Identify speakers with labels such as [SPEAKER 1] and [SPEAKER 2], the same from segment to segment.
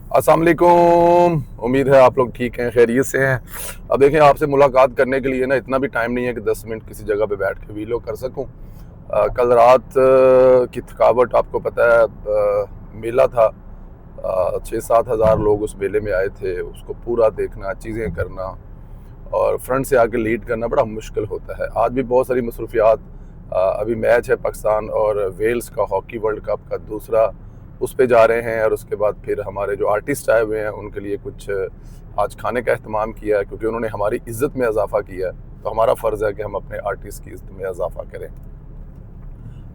[SPEAKER 1] अस्सलाम वालेकुम। उम्मीद है आप लोग ठीक हैं, खैरियत से हैं। अब देखें, आपसे मुलाकात करने के लिए ना इतना भी टाइम नहीं है कि 10 मिनट किसी जगह पे बैठ के वीडियो कर सकूं। कल रात की थकावट आपको पता है। मेला था, 6-7 हज़ार लोग उस मेले में आए थे। उसको पूरा देखना, चीज़ें करना और फ्रंट से आके लीड करना बड़ा मुश्किल होता है। आज भी बहुत सारी मसरूफियात। अभी मैच है पाकिस्तान और वेल्स का, हॉकी वर्ल्ड कप का दूसरा, उस पे जा रहे हैं। और उसके बाद फिर हमारे जो आर्टिस्ट आए हुए हैं उनके लिए कुछ आज खाने का अहतमाम किया है, क्योंकि उन्होंने हमारी इज़्ज़त में इजाफा किया है। तो हमारा फ़र्ज़ है कि हम अपने आर्टिस्ट की इज़्ज़त में इजाफा करें।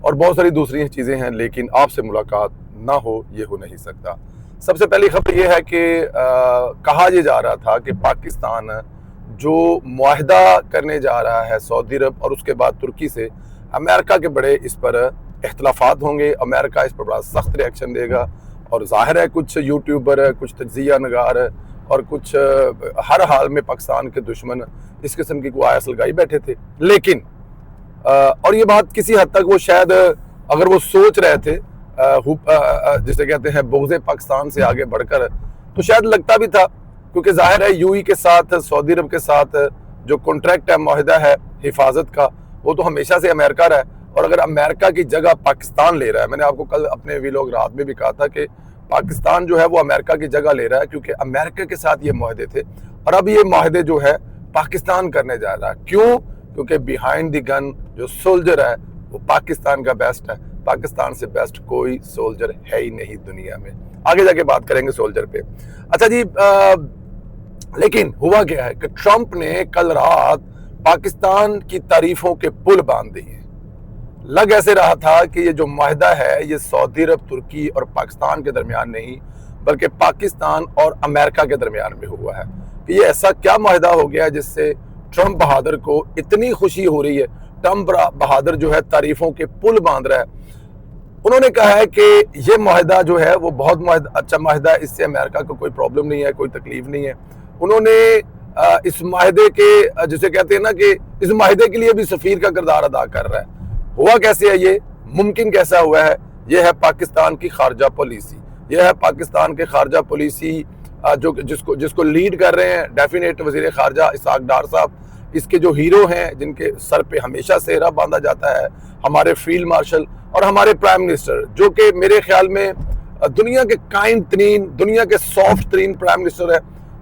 [SPEAKER 1] और बहुत सारी दूसरी चीज़ें हैं, लेकिन आपसे मुलाकात ना हो ये हो नहीं सकता। सबसे पहली खबर ये है कि कहा यह जा रहा था कि पाकिस्तान जो मुआहदा करने जा रहा है सऊदी अरब और उसके बाद तुर्की से, अमेरिका के बड़े इस पर इख्तलाफात होंगे। अमेरिका इस पर बड़ा सख्त रिएक्शन देगा। और जाहिर है कुछ यूट्यूबर, कुछ तजिया नगार और कुछ हर हाल में पाकिस्तान के दुश्मन इस किस्म की कोई आयत लगाई बैठे थे। लेकिन और ये बात किसी हद तक वो शायद अगर वो सोच रहे थे जिसे कहते हैं बुग़्ज़े पाकिस्तान से आगे बढ़कर, तो शायद लगता भी था, क्योंकि जाहिर है यूएई के साथ, सऊदी अरब के साथ जो कॉन्ट्रैक्ट है, मुआहदा है हिफाजत का, वो तो हमेशा से अमेरिका रहा है। और अगर अमेरिका की जगह पाकिस्तान ले रहा है, मैंने आपको कल अपने वीलॉग रात में भी कहा था कि पाकिस्तान जो है वो अमेरिका की जगह ले रहा है, क्योंकि अमेरिका के साथ ये मुआहदे थे और अब ये मुआहदे जो है पाकिस्तान करने जा रहा है। क्यों? क्योंकि बिहाइंड द गन जो सोल्जर है वो पाकिस्तान का बेस्ट है। पाकिस्तान से बेस्ट कोई सोल्जर है ही नहीं दुनिया में। आगे जाके बात करेंगे सोल्जर पे। अच्छा जी, लेकिन हुआ क्या है कि ट्रंप ने कल रात पाकिस्तान की तारीफों के पुल बांध दिए। लग ऐसे रहा था कि ये जो मुआहदा है ये सऊदी अरब, तुर्की और पाकिस्तान के दरमियान नहीं, बल्कि पाकिस्तान और अमेरिका के दरमियान में हुआ है। कि ये ऐसा क्या मुआहदा हो गया जिससे ट्रंप बहादुर को इतनी खुशी हो रही है। ट्रंप बहादुर जो है तारीफों के पुल बांध रहा है। उन्होंने कहा है कि ये मुआहदा जो है वो बहुत अच्छा मुआहदा है, इससे अमेरिका को कोई प्रॉब्लम नहीं है, कोई तकलीफ नहीं है। उन्होंने इस मुआहदे के, जिसे कहते हैं ना कि इस मुआहदे के लिए भी सफीर का किरदार अदा कर रहा है। हुआ कैसे है, ये मुमकिन कैसा हुआ है? ये है पाकिस्तान की खारजा पॉलिसी। ये है पाकिस्तान के खारजा पॉलिसी जो जिसको लीड कर रहे हैं डेफिनेट वजीर खारजा इसहाक डार साहब। इसके जो हीरो हैं, जिनके सर पे हमेशा सेहरा बांधा जाता है, हमारे फील्ड मार्शल और हमारे प्राइम मिनिस्टर, जो कि मेरे ख्याल में दुनिया के काइंड तरीन, दुनिया के सॉफ्ट तरीन प्राइम मिनिस्टर है,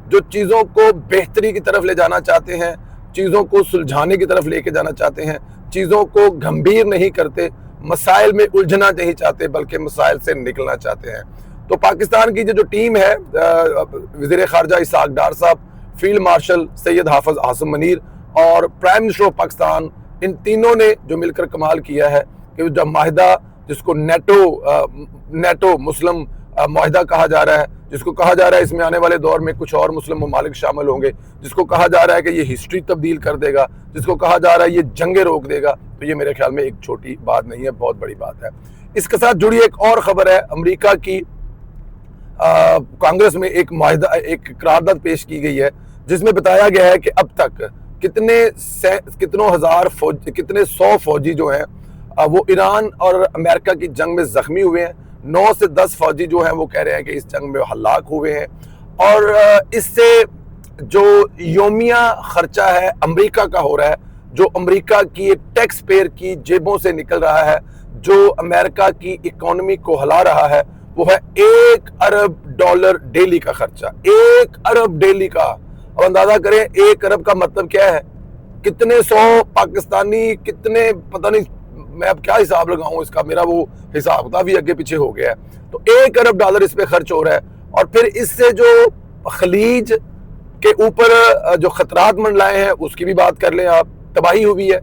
[SPEAKER 1] जो चीज़ों को बेहतरी की तरफ ले जाना चाहते हैं, चीज़ों को सुलझाने की तरफ लेके जाना चाहते हैं, चीज़ों को गंभीर नहीं करते, मसाइल में उलझना नहीं चाहते, बल्कि मसाइल से निकलना चाहते हैं। तो पाकिस्तान की जो टीम है, वज़ीर ख़ारजा इसहाक डार साहब, फील्ड मार्शल सैयद हाफिज आसिम मुनीर और प्राइम मिनिस्टर ऑफ पाकिस्तान, इन तीनों ने जो मिलकर कमाल किया है कि जब मुआहदा, जिसको नेटो मुस्लिम मुआहदा कहा जा रहा है, जिसको कहा जा रहा है इसमें आने वाले दौर में कुछ और मुस्लिम ममालिक शामिल होंगे, जिसको कहा जा रहा है कि ये हिस्ट्री तब्दील कर देगा, जिसको कहा जा रहा है ये जंगे रोक देगा, तो ये मेरे ख्याल में एक छोटी बात नहीं है, बहुत बड़ी बात है। इसके साथ जुड़ी एक और खबर है। अमेरिका की कांग्रेस में एक मुआहदा, एक करारदाद पेश की गई है, जिसमें बताया गया है कि अब तक कितने सौ फौजी जो हैं वो ईरान और अमेरिका की जंग में जख्मी हुए हैं। 9 से 10 फौजी जो हैं वो कह रहे हैं कि इस जंग में हलाक हुए हैं। और इससे जो योमिया खर्चा है अमेरिका का हो रहा है, जो अमेरिका की टैक्स पेयर की जेबों से निकल रहा है, जो अमेरिका की इकोनॉमी को हिला रहा है, वो है $1 अरब डेली का खर्चा। 1 अरब डेली का। अब अंदाजा करें 1 अरब का मतलब क्या है, कितने सौ पाकिस्तानी, कितने पता नहीं, मैं अब क्या हिसाब लगाऊं इसका, मेरा वो हिसाब किताब भी आगे पीछे हो गया है। तो $1 अरब इस पे खर्च हो रहा है। और फिर इससे जो खलीज के ऊपर जो खतरात मंडलाए हैं उसकी भी बात कर लें आप। तबाही हुई है।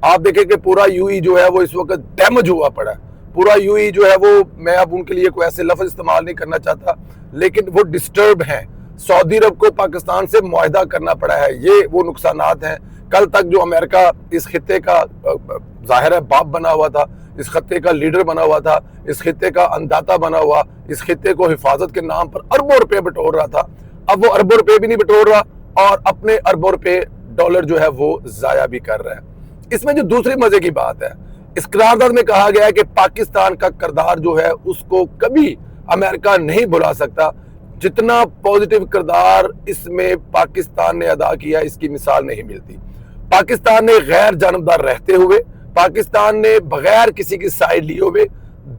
[SPEAKER 1] आप देखें कि पूरा यूएई जो है वो इस वक्त डैमेज हुआ पड़ा है। पूरा यूएई जो है वो, मैं अब उनके लिए कोई ऐसे लफ्ज इस्तेमाल नहीं करना चाहता, लेकिन वो डिस्टर्ब हैं। सऊदी अरब को पाकिस्तान से मुआहदा करना पड़ा है, ये वो नुकसानात हैं। कल तक जो अमेरिका इस खित्ते का जाहिर है बाप बना हुआ था, इस खित्ते का लीडर बना हुआ था, इस खित्ते का अन्नदाता बना हुआ, इस खित्ते को हिफाजत के नाम पर अरबों रुपए बटोर रहा था, अब वो अरबों रुपए भी नहीं बटोर रहा और अपने अरबों रुपए डॉलर जो है वो जाया भी कर रहा है। इसमें जो दूसरी मजे की बात है, इस करारदाद में कहा गया है कि पाकिस्तान का किरदार जो है उसको कभी अमेरिका नहीं भुला सकता। जितना पॉजिटिव किरदार इसमें पाकिस्तान ने अदा किया इसकी मिसाल नहीं मिलती। पाकिस्तान ने गैर जानबदार रहते हुए, पाकिस्तान ने बगैर किसी की साइड लिए हुए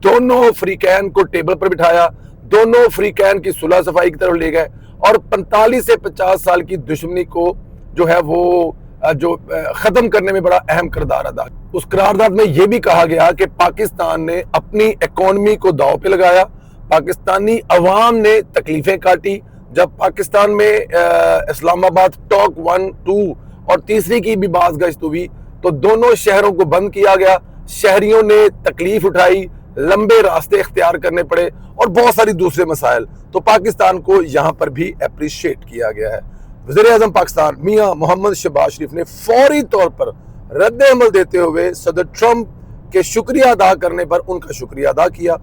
[SPEAKER 1] दोनों फ्रीकैन को टेबल पर बिठाया, दोनों फ्रीकैन की सुलह सफाई की तरफ ले गए और 45 से 50 साल की दुश्मनी को जो है वो जो खत्म करने में बड़ा अहम किरदार अदा। उस करारदाद में यह भी कहा गया कि पाकिस्तान ने अपनी इकोनॉमी को दांव पे लगाया, पाकिस्तानी अवाम ने तकलीफें काटी। जब पाकिस्तान में इस्लामाबाद टॉक 1, 2 और तीसरी की भी बात गश्त हुई तो दोनों शहरों को बंद किया गया, शहरियों ने तकलीफ उठाई, लंबे रास्ते इख्तियार करने पड़े और बहुत सारी दूसरे मसाइल। तो पाकिस्तान को यहां पर भी अप्रिशिएट किया गया है। वज़ीर-ए-आज़म पाकिस्तान मियां मोहम्मद शहबाज शरीफ ने फौरी तौर पर रद्द अमल देते हुए सदर ट्रंप के शुक्रिया अदा करने पर उनका शुक्रिया अदा किया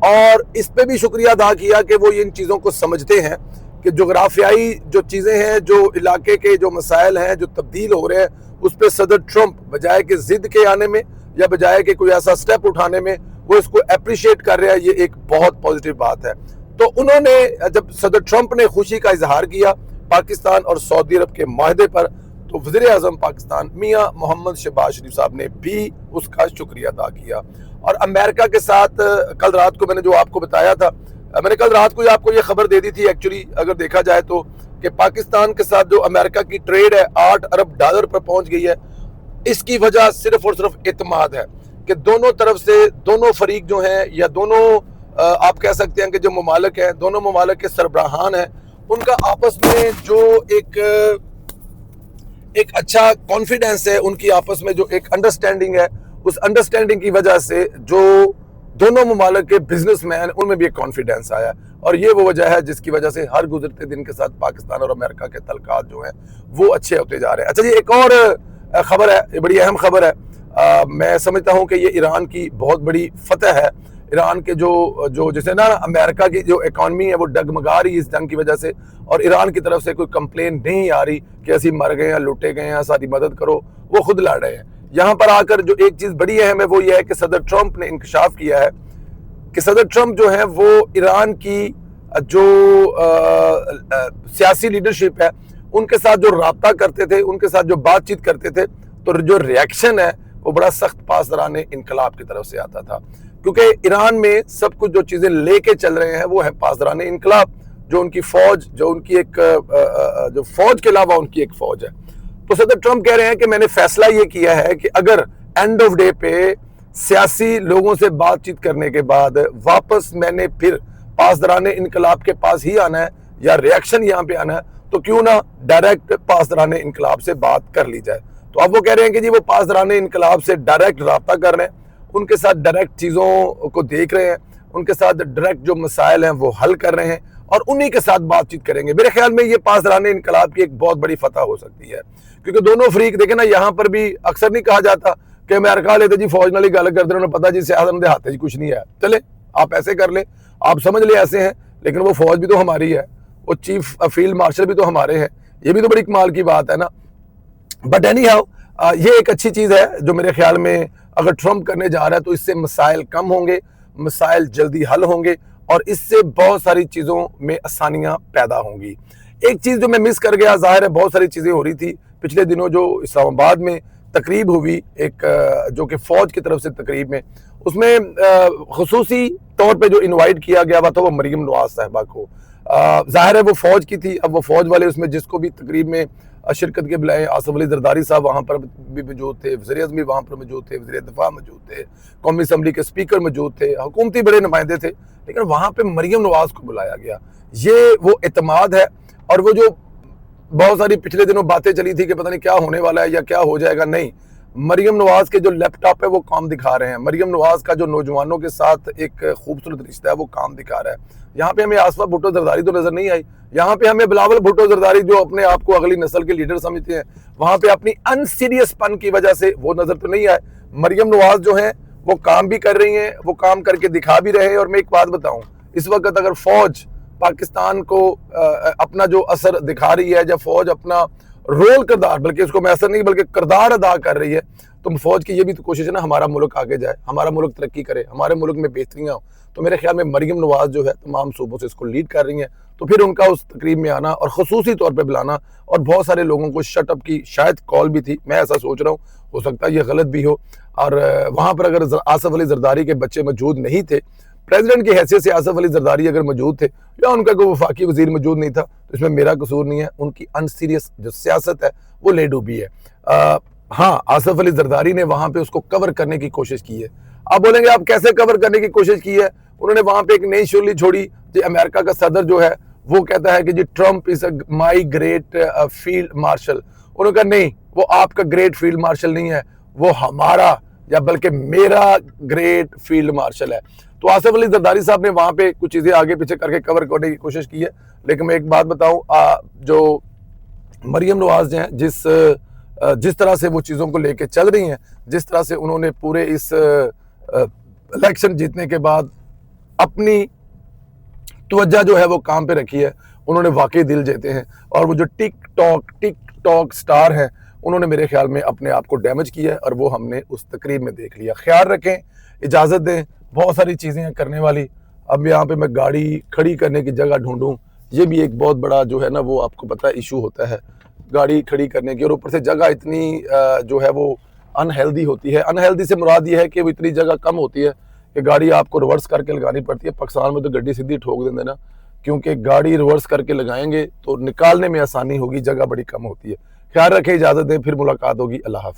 [SPEAKER 1] और इस पे भी शुक्रिया अदा किया कि वो इन चीज़ों को समझते हैं कि जोग्राफियाई जो चीज़ें हैं, जो इलाके के जो मसाइल हैं जो तब्दील हो रहे हैं, उस पर सदर ट्रंप बजाय कि जिद के आने में या बजाय कि कोई ऐसा स्टेप उठाने में वो इसको अप्रिशिएट कर रहे हैं। ये एक बहुत पॉजिटिव बात है। तो उन्होंने जब सदर ट्रंप ने खुशी का इजहार किया पाकिस्तान और सऊदी अरब के माहदे पर, तो वज़ीर-ए-आज़म पाकिस्तान मियां मोहम्मद शहबाज शरीफ साहब ने भी उसका शुक्रिया अदा किया। और अमेरिका के साथ कल रात को मैंने जो आपको बताया था, मैंने कल रात को आपको ये खबर दे दी थी एक्चुअली अगर देखा जाए तो, कि पाकिस्तान के साथ जो अमेरिका की ट्रेड है 8 अरब डॉलर पर पहुंच गई है। इसकी वजह सिर्फ और सिर्फ इत्मीनान है कि दोनों तरफ से दोनों फरीक जो हैं या दोनों आप कह सकते हैं कि जो ममालिक हैं, दोनों ममालिक के सरबराहान हैं, उनका आपस में जो एक अच्छा कॉन्फिडेंस है, उनकी आपस में जो एक अंडरस्टैंडिंग है, उस अंडरस्टैंडिंग की वजह से जो दोनों ममालिक के बिजनेसमैन उनमें भी एक कॉन्फिडेंस आया और ये वो वजह है जिसकी वजह से हर गुजरते दिन के साथ पाकिस्तान और अमेरिका के तल्कात जो हैं वो अच्छे होते जा रहे हैं। अच्छा जी, एक और खबर है, ये बड़ी अहम खबर है। मैं समझता हूँ कि ये ईरान की बहुत बड़ी फतह है। ईरान के जो जैसे ना अमेरिका की जो इकॉनमी है वो डगमगा रही है इस जंग की वजह से, और ईरान की तरफ से कोई कंप्लेन नहीं आ रही कि असि मर गए हैं, लुटे गए हैं, सारी मदद करो, वो खुद लड़ रहे हैं। यहाँ पर आकर जो एक चीज बड़ी अहम है वो ये है कि सदर ट्रंप ने इंकशाफ किया है कि सदर ट्रंप जो है वो ईरान की जो सियासी लीडरशिप है उनके साथ जो राब्ता करते थे, उनके साथ जो बातचीत करते थे, तो जो रिएक्शन है वो बड़ा सख्त पासदाराने इनकलाब की तरफ से आता था, क्योंकि ईरान में सब कुछ जो चीजें लेके चल रहे हैं वो है पासदाराने इनकलाब, जो उनकी फौज, जो उनकी एक जो फौज के अलावा उनकी एक फौज है। तो सदर ट्रंप कह रहे हैं कि मैंने फैसला ये किया है कि अगर एंड ऑफ डे पे सियासी लोगों से बातचीत करने के बाद वापस मैंने फिर पासदाराने इनकलाब के पास ही आना है या रिएक्शन यहाँ पे आना है, तो क्यों ना डायरेक्ट पासदाराने इनकलाब से बात कर ली जाए। तो अब वो कह रहे हैं कि जी वो पासदाराने इनकलाब से डायरेक्ट राब्ता कर रहे हैं, उनके साथ डायरेक्ट चीज़ों को देख रहे हैं, उनके साथ डायरेक्ट जो मसाइल हैं वो हल कर रहे हैं और उन्हीं के साथ बातचीत करेंगे। मेरे ख्याल में ये पासदाराने इनकलाब की एक बहुत बड़ी फतह हो सकती है, क्योंकि दोनों फ्रीक देखे ना, यहाँ पर भी अक्सर नहीं कहा जाता कि अमेरिका लेते जी फौज नाल गल करते, उन्हें पता जी सियासत के हाथ कुछ नहीं है, चले आप ऐसे कर ले, आप समझ ले ऐसे हैं, लेकिन वो फौज भी तो हमारी है, वो चीफ फील्ड मार्शल भी तो हमारे हैं, ये भी तो बड़ी कमाल की बात है ना। बट एनी हाउ ये एक अच्छी चीज़ है जो मेरे ख्याल में अगर ट्रंप करने जा रहा है तो इससे मसाइल कम होंगे, मसाइल जल्दी हल होंगे और इससे बहुत सारी चीज़ों में आसानियाँ पैदा होंगी। एक चीज़ जो मैं मिस कर गया, जाहिर है बहुत सारी चीज़ें हो रही थी पिछले दिनों, जो इस्लामाबाद में तकरीब हुई एक जो कि फ़ौज की तरफ से तकरीब में, उसमें खुसूसी तौर पे जो इनवाइट किया गया था वो मरीम नवाज साहिबा को। जाहिर है वो फ़ौज की थी, अब वो फ़ौज वाले उसमें जिसको भी तकरीब में शिरकत के बुलाए, आसिफ अली जरदारी साहब वहाँ पर भी मौजूद थे, वज़ीर-ए-आज़म भी वहाँ पर मौजूद थे, वज़ीर दिफा मौजूद थे, कौमी असम्बली के स्पीकर मौजूद थे, हुकूमती बड़े नुमाइंदे थे, लेकिन वहाँ पे मरीम नवाज को बुलाया गया। ये वो एतमाद है। और वो जो बहुत सारी पिछले दिनों बातें चली थी कि पता नहीं क्या होने वाला है या क्या हो जाएगा, नहीं, मरीम नवाज के जो लैपटॉप है वो काम दिखा रहे हैं, मरीम नवाज का जो नौजवानों के साथ एक खूबसूरत रिश्ता है वो काम दिखा रहा है। यहाँ पे हमें आसफा भुट्टो जरदारी तो नजर नहीं आई, यहाँ पे हमें बिलावल भुट्टो जरदारी जो अपने आप को अगली नस्ल के लीडर समझते हैं, वहाँ पे अपनी अनसीरियसपन की वजह से वो नजर तो नहीं आए। मरीम नवाज जो है वो काम भी कर रही हैं, वो काम करके दिखा भी रहे हैं। और मैं एक बात बताऊं, इस वक्त अगर फौज पाकिस्तान को अपना जो असर दिखा रही है, जब फौज अपना रोल किरदार, बल्कि उसको मैं असर नहीं बल्कि किरदार अदा कर रही है, तो फौज की ये भी तो कोशिश है ना, हमारा मुल्क आगे जाए, हमारा मुल्क तरक्की करे, हमारे मुल्क में बेहतरियाँ हो। तो मेरे ख्याल में मरियम नवाज जो है तमाम सूबों से इसको लीड कर रही हैं, तो फिर उनका उस तकरीब में आना और ख़ुसूसी तौर पे बुलाना और बहुत सारे लोगों को शट अप की शायद कॉल भी थी, मैं ऐसा सोच रहा हूँ, हो सकता है ये गलत भी हो। और वहाँ पर अगर आसफ अली जरदारी के बच्चे मौजूद नहीं थे, प्रेसिडेंट की हैसियत से आसफ अली जरदारी अगर मौजूद थे या उनका कोई वफाकी वजीर मौजूद नहीं था, तो इसमें मेरा कसूर नहीं है, उनकी अनसीरियस जो सियासत है वो ले डूबी है। हाँ, आसफ अली जरदारी ने वहाँ पे उसको कवर करने की कोशिश की है। आप बोलेंगे आप कैसे कवर करने की कोशिश की है? उन्होंने वहाँ पे एक नई शोली छोड़ी कि अमेरिका का सदर जो है वो कहता है कि जी Trump is my great field marshal. उन्होंने कहा नहीं, वो आपका ग्रेट फील्ड मार्शल नहीं है, वो हमारा या बल्कि मेरा ग्रेट फील्ड मार्शल है। तो आसफ अली जरदारी साहब ने वहाँ पे कुछ चीज़ें आगे पीछे करके कवर करने की कोशिश की है। लेकिन मैं एक बात बताऊँ, जो मरियम नवाज हैं जिस तरह से वो चीज़ों को लेके चल रही हैं, जिस तरह से उन्होंने पूरे इस इलेक्शन जीतने के बाद अपनी तवज्जो जो है वो काम पे रखी है, उन्होंने वाकई दिल जीते हैं। और वो जो टिक टॉक स्टार हैं, उन्होंने मेरे ख्याल में अपने आप को डैमेज किया है और वो हमने उस तकरीब में देख लिया। ख्याल रखें, इजाज़त दें, बहुत सारी चीज़ें हैं करने वाली। अब यहाँ पे मैं गाड़ी खड़ी करने की जगह ढूंढूं, ये भी एक बहुत बड़ा जो है ना वो आपको पता है इशू होता है गाड़ी खड़ी करने की। और ऊपर से जगह इतनी जो है वो अनहेल्दी होती है। अनहेल्दी से मुराद ये है कि वो इतनी जगह कम होती है कि गाड़ी आपको रिवर्स करके लगानी पड़ती है। पाकिस्तान में तो गड्डी सीधी ठोक देंगे ना, क्योंकि गाड़ी रिवर्स करके लगाएंगे तो निकालने में आसानी होगी, जगह बड़ी कम होती है। ख्याल रखें, इजाज़त दें, फिर मुलाकात होगी। अल्लाह हाफ़िज़।